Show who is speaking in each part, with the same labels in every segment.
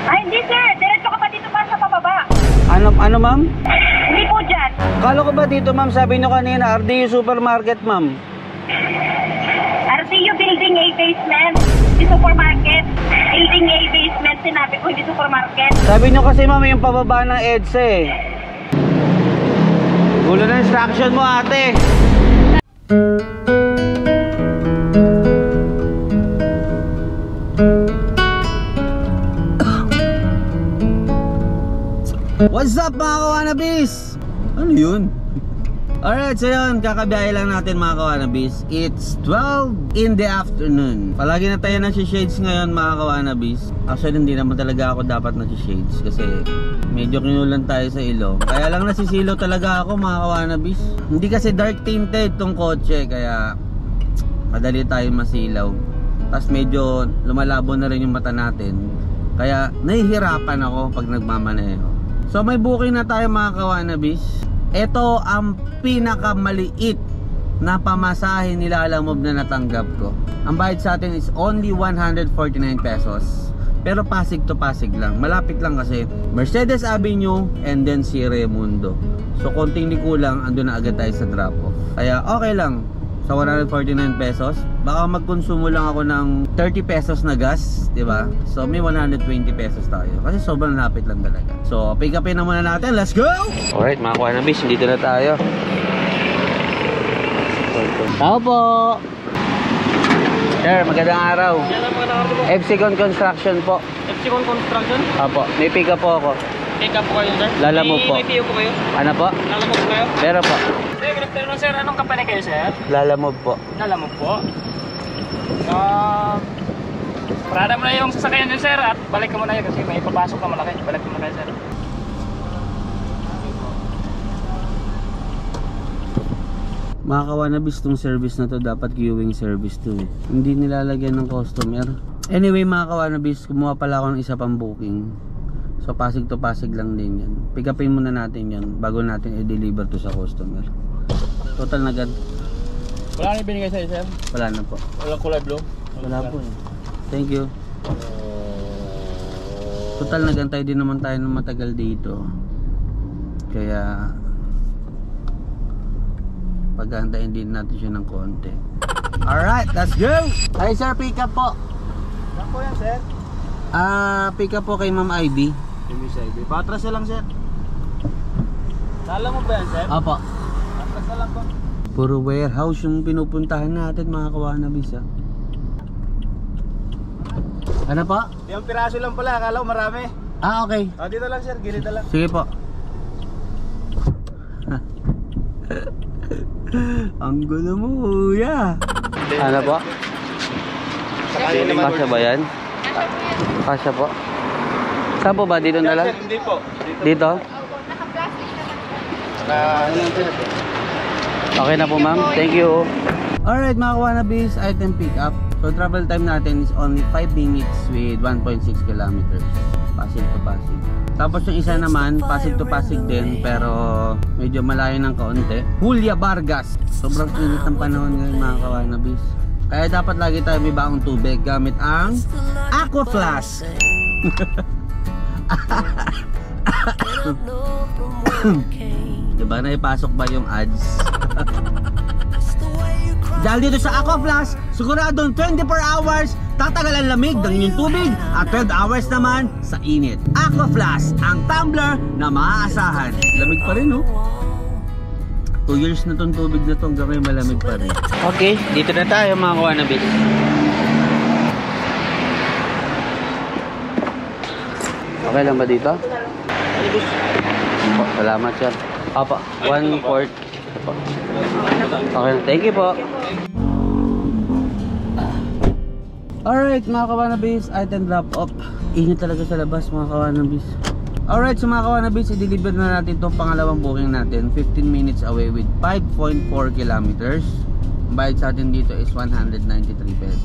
Speaker 1: Ay, hindi sir. Diretso ka pa dito pa sa pababa.
Speaker 2: Ano ma'am?
Speaker 1: Hindi po dyan.
Speaker 2: Kala ko ba dito ma'am? Sabi nyo kanina, RDU Supermarket ma'am.
Speaker 1: RCU Building A Basement. Hindi supermarket. Building A Basement. Sinabi ko, hindi supermarket.
Speaker 2: Sabi nyo kasi ma'am yung pababa ng EDSA eh. Gulo na instruction mo ate. What's up mga kawanabis? Ano yun? Alright, so yun, kakabiyahe lang natin mga kawanabis. It's 12 in the afternoon. Palagi na tayo nasi-shades ngayon mga kawanabis. Actually hindi naman talaga ako dapat nasi-shades kasi medyo kinulan tayo sa ilong. Kaya lang nasisilaw talaga ako mga kawanabis. Hindi kasi dark tinted tong kotse kaya madali tayo masilaw. Tapos medyo lumalabo na rin yung mata natin. Kaya nahihirapan ako pag nagmamaneho. So may booking na tayo mga kawanabis. Ito ang pinakamaliit na pamasahe nila Lalamove na natanggap ko. Ang bayad sa atin is only 149 pesos. Pero Pasig to Pasig lang. Malapit lang kasi Mercedes Avenue and then si Raimundo. So konting likulang andun na agad tayo sa drop off. Kaya okay lang. Sa 149 pesos, baka magkonsumo lang ako ng 30 pesos na gas, di ba? So may 120 pesos tayo. Kasi sobrang lapit lang talaga. So pick upin na muna natin. Let's go! Alright mga kawanabis, dito na tayo. Tao po! Sir, magandang araw. FC-Con Construction po.
Speaker 3: FC-Con Construction?
Speaker 2: Apo, may pick up po ako.
Speaker 3: Pick up po kayo sir?
Speaker 2: Lalamove po.
Speaker 3: May PO po kayo?
Speaker 2: Ano po?
Speaker 3: Lalamove po kayo?
Speaker 2: Pero po.
Speaker 3: Sir, good afternoon sir. Anong company kayo sir?
Speaker 2: Lalamove po.
Speaker 3: Lalamove po. Parada mo na yung sasakyan nyo sir at balik ka muna yun kasi may papasok na malaki. Balik mo na kayo sir.
Speaker 2: Mga kawanabis, tong service na to dapat queuing service to. Hindi nilalagyan ng customer. Anyway mga kawanabis, kumuha pala ako ng isa pang booking. So Pasig to Pasig lang din yan. Pick upin muna natin yan bago natin i-deliver to sa customer. Total na gan.
Speaker 3: Wala na binigay sa'yo sir?
Speaker 2: Wala na po.
Speaker 3: Walang kulay blue?
Speaker 2: Wala po eh. Thank you. Total nagantay din naman tayo ng matagal dito. Kaya paghantayin din natin siya ng konti. Alright, let's go! Hi sir, pick up po.
Speaker 3: Saan po yan sir?
Speaker 2: Pick up po kay Ma'am Ivy.
Speaker 3: Miss Ivy. Patras na lang sir. Sala mo ba yan sir?
Speaker 2: Opo.
Speaker 3: Patras na lang po.
Speaker 2: Puro warehouse yung pinupuntahan natin mga kawanabis ha. Ano po?
Speaker 3: Yung piraso lang pala, akala ko marami.
Speaker 2: Okay.
Speaker 3: Dito lang sir, gilid na lang.
Speaker 2: Sige po. Ang gulo mo kuya. Ano po? Kasya ba yan? Kasya po. Saan po ba? Dito na lang?
Speaker 3: Hindi po.
Speaker 2: Dito? Okay na po ma'am. Thank you. Alright mga kawanabis, item pick up. So travel time natin is only 5 minutes with 1.6 kilometers. Pasig to Pasig. Tapos yung isa naman, Pasig to Pasig din, pero medyo malayo ng kaunti. Julia Vargas. Sobrang init ng panahon ngayon mga kawanabis. Kaya dapat lagi tayo may baong tubig gamit ang Aqua Flask. Diba naipasok ba yung ads? Dahil dito sa Aqua Flask, siguradong 24 hours tatagal ang lamig ng inyong tubig at 12 hours naman sa init. Aqua Flask, ang tumbler na maaasahan. Lamig pa rin, no? 2 years na tong tubig na to, hanggang ngayon malamig pa rin. Okay, dito na tayo mga kawanabis. Okay lang ba dito? Opo, salamat sir. Opo, 1/4. Okay, thank you po. Alright mga kawanabis, item drop off. Ingat talaga sa labas mga kawanabis. Alright, so mga kawanabis, i-deliver na natin itong pangalawang booking natin. 15 minutes away with 5.4 kilometers. Ang bayad sa atin dito is 193 pesos.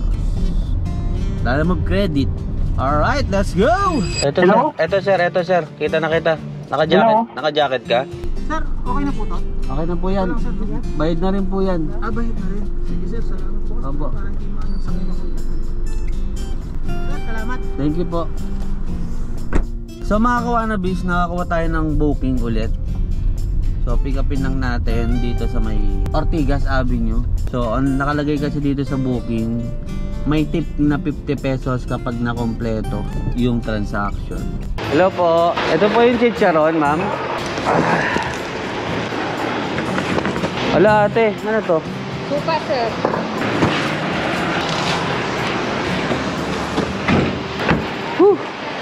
Speaker 2: Lalamove credit. Alright, let's go! Ito sir. Kita na kita. Naka-jacket ka?
Speaker 3: Sir, okay na po to?
Speaker 2: Okay na po yan. Bayad na rin po yan.
Speaker 3: Bayad na rin. Sige sir, salamat po.
Speaker 2: Opo.
Speaker 3: Parang hindi maanong sa mga. Sir, salamat.
Speaker 2: Thank you po. So mga kawanabis, nakakuha tayo ng booking ulit. So pick upin lang natin dito sa may Ortigas Avenue. So nakalagay kasi dito sa booking, may tip na 50 pesos kapag nakompleto yung transaction. Hello po, ito po yung chicharon, ma'am. Wala ate, ano to?
Speaker 1: Supa, sir.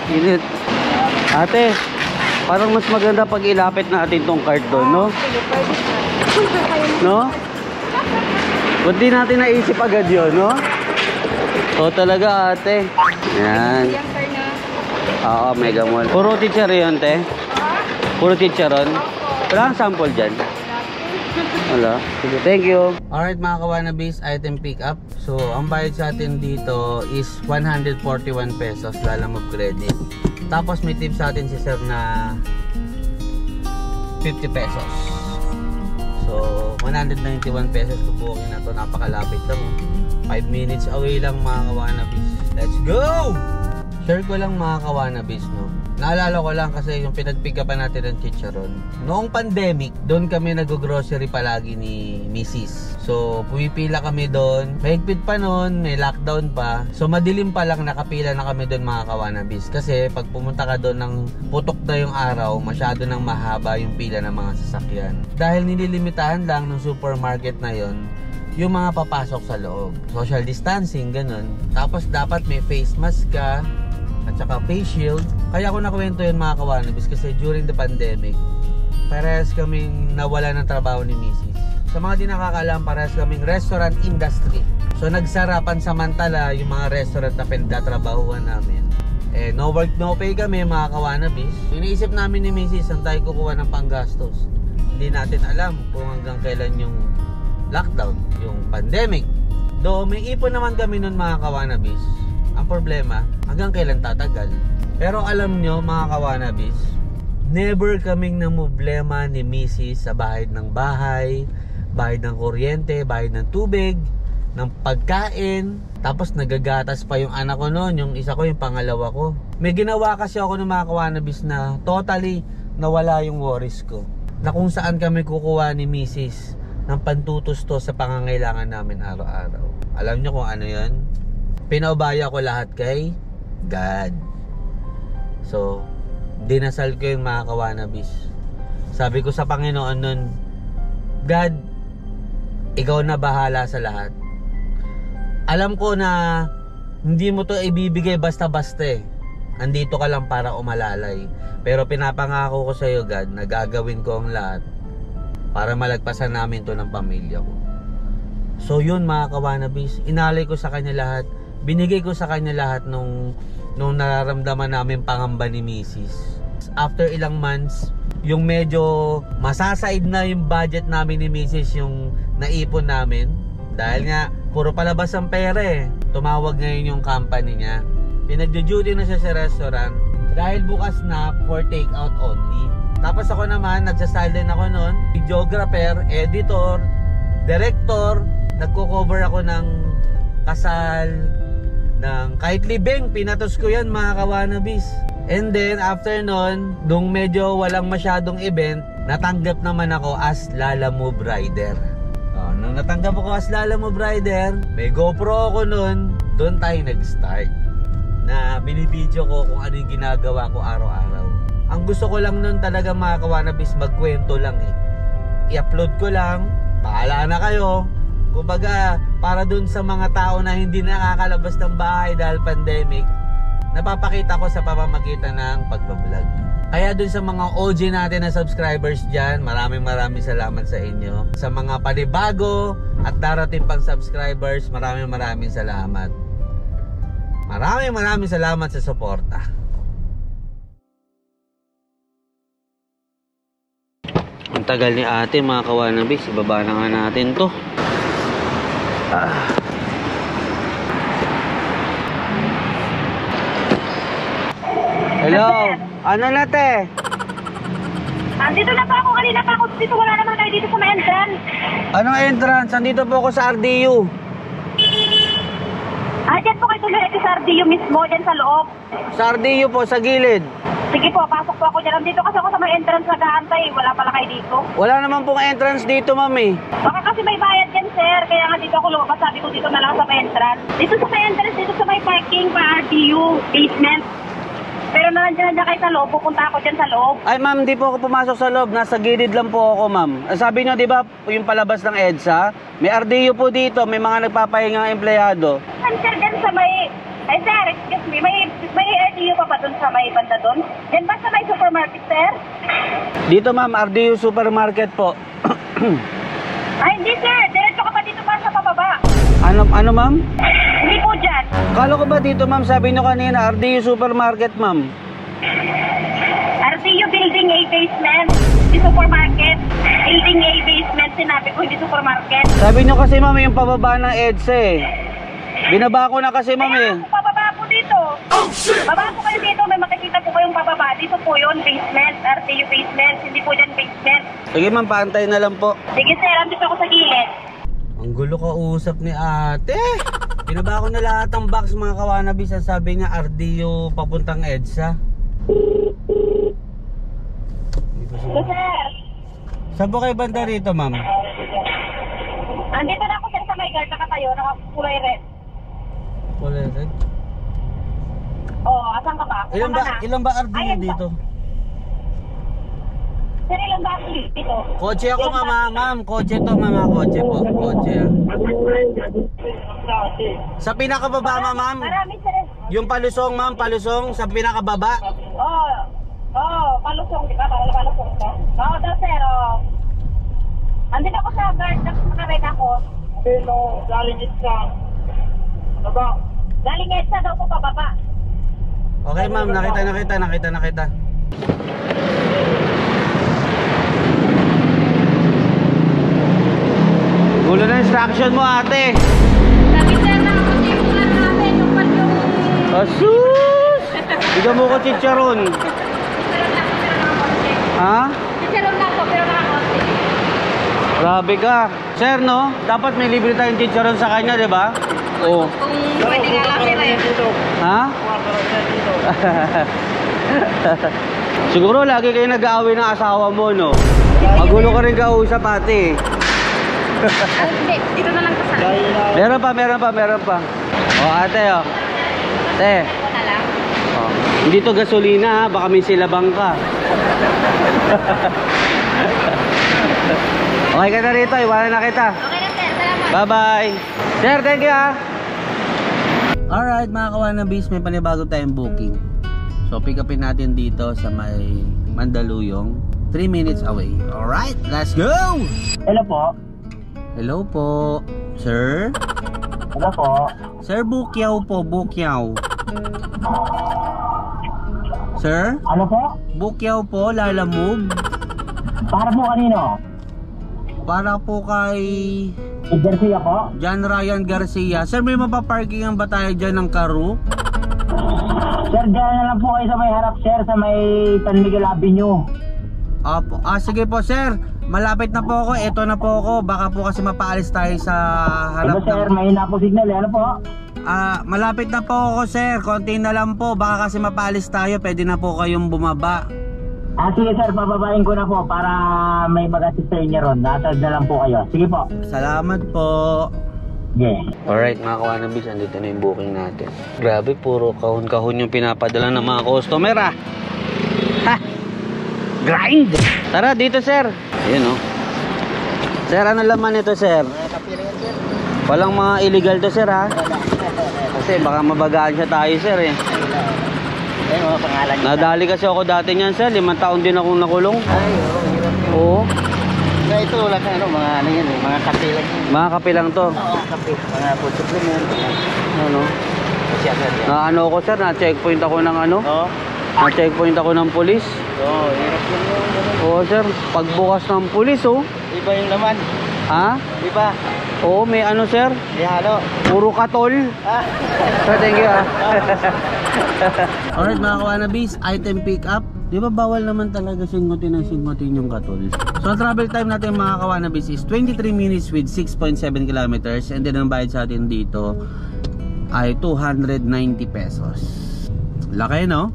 Speaker 2: Init. Ate, parang mas maganda pag ilapit natin tong cart doon, no? No? Ba't di natin naisip agad yun, no? O talaga ate. Yan. Oo, Mega Mall. Puro chicharon yun, te? Puro chicharon? Wala kang sample dyan? Wala. Sige, thank you. Alright mga kawanabis, item pick up. So, ang bayad sa atin dito is 141 pesos, Lalamove credit. Tapos may tip sa atin si sir na 50 pesos. So, 191 pesos tubukin na to. Napakalapit lang. 5 minutes away lang mga kawanabis. Let's go! Share ko lang mga kawanabis, no? Naalala ko lang kasi yung pinag-pick upan natin ng chicharon. Noong pandemic, doon kami nag-grocery palagi ni Mrs. So, pumipila kami doon. Mahigpit pa noon, may lockdown pa. So, madilim pa lang nakapila na kami doon mga kawanabis. Kasi pag pumunta ka doon ng putok na yung araw, masyado nang mahaba yung pila ng mga sasakyan. Dahil nililimitahan lang ng supermarket na yon yung mga papasok sa loob. Social distancing, ganun. Tapos dapat may face mask ka at saka face shield. Kaya ako nakwento yun mga kawanabis kasi during the pandemic, parehas kaming nawala ng trabaho ni Mrs. Sa mga di nakakaalam, parehas kaming restaurant industry. So nagsara pansamantala yung mga restaurant na pinagtatrabahuan namin. Eh, no work, no pay kami mga kawanabis. Iniisip namin ni Mrs. saan tayo kukuha ng panggastos. Hindi natin alam kung hanggang kailan yung lockdown, yung pandemic. Though may ipon naman kami nun mga kawanabis. Ang problema, hanggang kailan tatagal. Pero alam nyo mga kawanabis, never kaming namumblema ni Mrs. sa bahid ng bahay, bahid ng kuryente, bahid ng tubig, ng pagkain. Tapos nagagatas pa yung anak ko noon, yung isa ko, yung pangalawa ko. May ginawa kasi ako ng mga kawanabis na totally nawala yung worries ko. Na kung saan kami kukuha ni Mrs. ng pantutusto sa pangangailangan namin araw-araw. Alam nyo kung ano yun? Pinaubaya ko lahat kay God. So, dinasal ko yung mga kawanabis. Sabi ko sa Panginoon nun, God, ikaw na bahala sa lahat. Alam ko na hindi mo to ibibigay basta-basta eh. Andito ka lang para umalalay. Pero pinapangako ko sa iyo, God, na gagawin ko ang lahat para malagpasan namin to ng pamilya ko. So yun mga kawanabis, inalay ko sa kanya lahat. Binigay ko sa kanya lahat nung nararamdaman namin pangamba ni Mrs. After ilang months, yung medyo masasaid na yung budget namin ni Mrs. yung naipon namin. Dahil nga, puro palabas ang pera eh. Tumawag ngayon yung company niya. Pinag-duty na siya sa restaurant dahil bukas na for take out only. Tapos ako naman, nagsasilent ako noon, videographer, editor, director, nagko-cover ako ng kasal, ng kahit libing, pinatos ko yan mga kawanabis. And then after nun, nung medyo walang masyadong event, natanggap naman ako as Lalamove rider. Nung natanggap ako as Lalamove rider, may GoPro ako nun, doon tayo nag-start na binibideo ko kung ano yung ginagawa ko araw-araw. Ang gusto ko lang nun talaga mga kawanabis, magkwento lang eh. I-upload ko lang, bahala na kayo. Kumbaga, para dun sa mga tao na hindi nakakalabas ng bahay dahil pandemic, napapakita ko sa pamamagitan ng pagbablog. Kaya dun sa mga OG natin na subscribers dyan, maraming salamat sa inyo. Sa mga panibago at darating pang subscribers, maraming salamat. Maraming salamat sa suporta. Ang tagal ni ate mga kawanabis, ibaba na nga natin to. Hello, ano na te?
Speaker 1: Andito na po ako, kanina pa ako dito, wala naman kayo dito sa may entrance.
Speaker 2: Anong entrance? Andito po ako sa RDU.
Speaker 1: Dyan po kayo tuloy sa RDU mismo, dyan sa loob.
Speaker 2: Sa RDU po, sa gilid.
Speaker 1: Sige po, pasok po ako dyan. Dito kasi ako sa may entrance nag-aantay. Wala pala kayo dito.
Speaker 2: Wala naman pong entrance dito, ma'am eh.
Speaker 1: Baka kasi may bayad yan, sir. Kaya nga dito ako lumabas. Sabi ko dito na lang sa may entrance. Dito sa may entrance, dito sa may parking, pa RTU, basement. Pero nandiyan kayo sa loob. Pupunta ako dyan sa loob.
Speaker 2: Ay ma'am, di po ako pumasok sa loob. Nasa gilid lang po ako, ma'am. Sabi nyo, di ba, yung palabas ng EDSA, may RDU po dito, may mga nagpapahingang empleyado.
Speaker 1: Sir, dyan sa may... Ay, sir, excuse me. May RTU pa ba dun sa may banda dun? Dyan ba sa may supermarket, sir?
Speaker 2: Dito ma'am, RDU Supermarket po.
Speaker 1: Ay, hindi, sir. Diretso ka pa dito pa sa pababa.
Speaker 2: Ano ma'am?
Speaker 1: Hindi po dyan.
Speaker 2: Kala ko ba dito ma'am, sabi nyo kanina, RDU Supermarket ma'am.
Speaker 1: RTU Building A basement. Hindi supermarket. Building A basement. Sinabi ko, hindi supermarket.
Speaker 2: Sabi nyo kasi ma'am, yung pababa ng EDSA eh. Binaba ko na kasi ma'am eh.
Speaker 1: Kaya pababa po dito. Oh, shit! Baba po kayo dito. May makikita po kayong pababa. Dito po yun, basement. RTU basement. Hindi po dyan basement.
Speaker 2: Sige ma'am, paantay na lang po.
Speaker 1: Sige, sir. Andito ako sa gilid.
Speaker 2: Ang gulo kausap ni ate. Binaba ko na lahat ng box mga kawanabi. Sasabi niya RDU papuntang EDSA.
Speaker 1: So, sir.
Speaker 2: Saan po kayo banda rito ma'am?
Speaker 1: Andito na ako, sir, sa may guard. Nakatayo. Nakakulay red.
Speaker 2: Kulay red?
Speaker 1: Oo, asan ka ba?
Speaker 2: Ilan ba RDU
Speaker 1: Ayan
Speaker 2: dito?
Speaker 1: Sir, ilan ba RDU dito?
Speaker 2: Kotse ako ma'am. Kotse to mama. Kotse po. Kotse ah. Sa pinakababa ma'am.
Speaker 1: Marami, sir.
Speaker 2: Yung palusong ma'am. Palusong sa pinakababa.
Speaker 1: Oo, palusong, di ba? Palusong ka. Oo, daw, sir. Andito ako sa guard. Nakared ako.
Speaker 4: Pero galing EDSA. Baba.
Speaker 1: Galing EDSA daw po pababa.
Speaker 2: Okay ma'am. Nakita. Gulo na instruction mo ate.
Speaker 1: Sabi, sir, nakakasya yung plan namin. Yung pan yung...
Speaker 2: Asus! Bigyan mo ko chicharon.
Speaker 1: Chicharon lang po, pero nakakasya.
Speaker 2: Ha?
Speaker 1: Chicharon lang po, pero nakakasya.
Speaker 2: Grabe ka. Sir no, dapat may libre tayong chicharon sa kanya, di ba? Oo.
Speaker 1: Kung pwede nga lang, sir, eh.
Speaker 2: Ha? Siguro lagi kayo nag-aaway ng asawa mo, no? Magulo ka rin kausap ate.
Speaker 1: Hindi, dito na lang ko sa...
Speaker 2: Meron pa. O ate, o. Ate.
Speaker 1: Ito na lang.
Speaker 2: Oh. Hindi to gasolina ha, baka may silabang ka. Okay ka na rito, iwanan na kita.
Speaker 1: Okay na, sir. Salamat.
Speaker 2: Bye-bye. Sir, thank you ha. Alright mga kawanabis, may panibago tayong booking. So pick upin natin dito sa may Mandaluyong, 3 minutes away. Alright, let's go!
Speaker 4: Hello po.
Speaker 2: Hello po, sir.
Speaker 4: Hello po.
Speaker 2: Sir, Bukyaw po, Bukyaw. Sir,
Speaker 4: Ano po?
Speaker 2: Bukyaw po, Lalamove.
Speaker 4: Para po kanino?
Speaker 2: Para po kay
Speaker 4: Garcia po?
Speaker 2: John Ryan Garcia. Sir, may mapaparkingan ba tayo dyan ng Karu?
Speaker 4: Sir, dyan na lang po kayo sa may harap, sir, sa may San Miguel Avenue.
Speaker 2: Opo. Sige po, sir. Malapit na po ako. Eto na po ako. Baka po kasi mapaalis tayo sa harap
Speaker 4: Ano, sir, may hina po signal, ano po?
Speaker 2: malapit na po ako, sir. Konti na lang po. Baka kasi mapaalis tayo. Pwede na po kayong bumaba.
Speaker 4: Sige, sir, pababain ko na po para may mag-assist sa inyo ron. Nasad na lang po kayo. Sige po.
Speaker 2: Salamat po.
Speaker 4: Yeah.
Speaker 2: Alright mga kawanabis, andito na yung booking natin. Grabe, puro kahon-kahon yung pinapadala ng mga customer ah. Ha! Grind! Tara, dito sir. Ayun oh. Sir, ano laman ito sir? Walang mga illegal to sir ha? Kasi baka mabagaan siya tayo sir eh.
Speaker 4: Ayun, mga pangalan niya.
Speaker 2: Nadali kasi ako dati niyan sir, 5 taon din akong nakulong.
Speaker 4: Ay,
Speaker 2: Oo.
Speaker 4: Na ito, wala kang ano, mga ano yan, mga kape lang yan.
Speaker 2: Mga kape lang to.
Speaker 4: Oo, kape. Mga food supplement.
Speaker 2: Ano?
Speaker 4: Kasi sir, yan.
Speaker 2: Na ano ko sir, na-checkpoint ako ng ano?
Speaker 4: Oo.
Speaker 2: Na-checkpoint ako ng pulis.
Speaker 4: Oo, hirap yun yung ganun.
Speaker 2: Oo sir, pagbukas ng pulis oh.
Speaker 4: Iba yung laman.
Speaker 2: Ha?
Speaker 4: Iba.
Speaker 2: Oo, may ano sir?
Speaker 4: Di halo.
Speaker 2: Puro katol.
Speaker 4: Ah.
Speaker 2: Sir, thank you ah. Alright mga kawanabis, item pick up. Di ba bawal naman talaga singutin yung katol? So ang travel time natin mga kawanabis is 23 minutes with 6.7 kilometers. And then ang bayad sa atin dito ay 290 pesos. Laki no?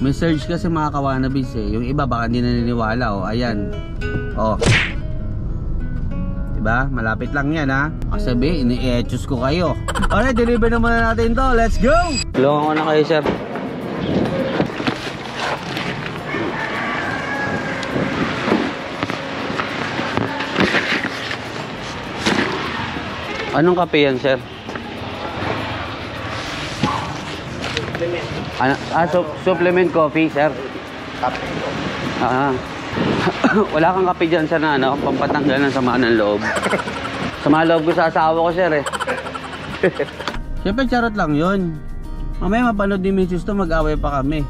Speaker 2: May surge kasi mga kawanabis eh. Yung iba baka hindi naniniwala oh. Ayan. Oh. Diba? Malapit lang yan ha. Kasabi, ini-etchos ko kayo. Alright, deliver na muna natin to. Let's go! Tulungan ko na kayo, sir. Anong kape yan, sir? Supplement coffee, sir. Wala kang kape dyan, sir, na ano, pampatanggal ng sama ng loob. Sama loob ko sa asawa ko, sir, eh. Siyempre, charot lang yun. Mamaya mapanood ni Mrs. to, mag-away pa kami.